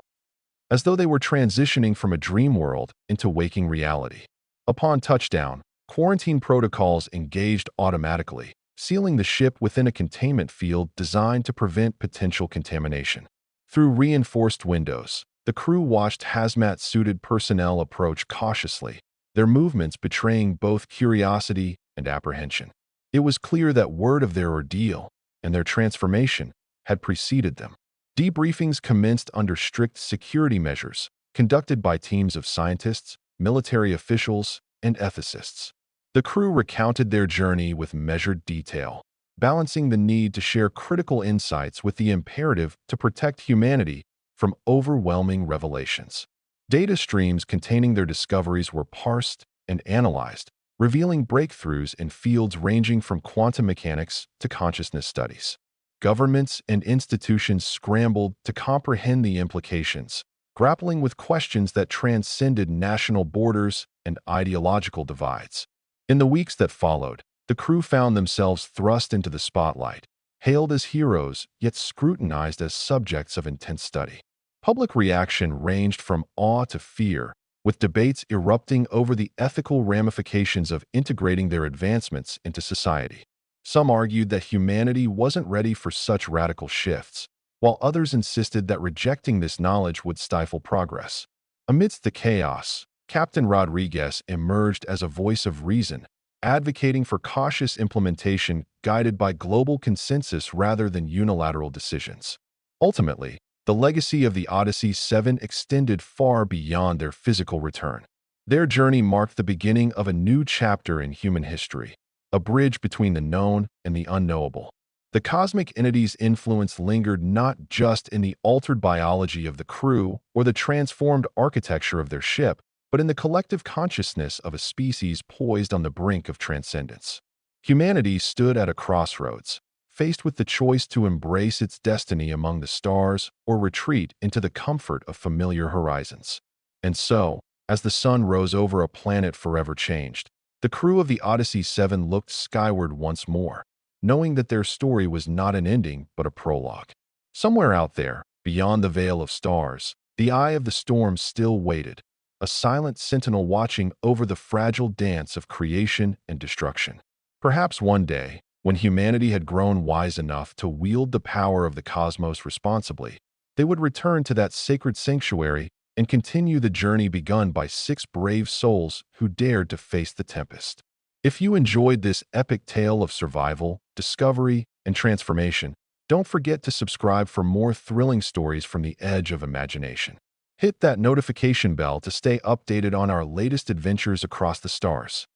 [SPEAKER 1] as though they were transitioning from a dream world into waking reality. Upon touchdown, quarantine protocols engaged automatically, sealing the ship within a containment field designed to prevent potential contamination. Through reinforced windows, the crew watched hazmat-suited personnel approach cautiously, their movements betraying both curiosity and apprehension. It was clear that word of their ordeal and their transformation had preceded them. Debriefings commenced under strict security measures, conducted by teams of scientists, military officials, and ethicists. The crew recounted their journey with measured detail, balancing the need to share critical insights with the imperative to protect humanity from overwhelming revelations. Data streams containing their discoveries were parsed and analyzed, revealing breakthroughs in fields ranging from quantum mechanics to consciousness studies. Governments and institutions scrambled to comprehend the implications, grappling with questions that transcended national borders and ideological divides. In the weeks that followed, the crew found themselves thrust into the spotlight, hailed as heroes, yet scrutinized as subjects of intense study. Public reaction ranged from awe to fear, with debates erupting over the ethical ramifications of integrating their advancements into society. Some argued that humanity wasn't ready for such radical shifts, while others insisted that rejecting this knowledge would stifle progress. Amidst the chaos, Captain Rodriguez emerged as a voice of reason, advocating for cautious implementation guided by global consensus rather than unilateral decisions. Ultimately, the legacy of the Odyssey 7 extended far beyond their physical return. Their journey marked the beginning of a new chapter in human history, a bridge between the known and the unknowable. The cosmic entity's influence lingered not just in the altered biology of the crew or the transformed architecture of their ship, but in the collective consciousness of a species poised on the brink of transcendence. Humanity stood at a crossroads, faced with the choice to embrace its destiny among the stars or retreat into the comfort of familiar horizons. And so, as the sun rose over a planet forever changed, the crew of the Odyssey 7 looked skyward once more, knowing that their story was not an ending but a prologue. Somewhere out there, beyond the veil of stars, the eye of the storm still waited, a silent sentinel watching over the fragile dance of creation and destruction. Perhaps one day, when humanity had grown wise enough to wield the power of the cosmos responsibly, they would return to that sacred sanctuary and continue the journey begun by 6 brave souls who dared to face the tempest. If you enjoyed this epic tale of survival, discovery, and transformation, don't forget to subscribe for more thrilling stories from the edge of imagination. Hit that notification bell to stay updated on our latest adventures across the stars.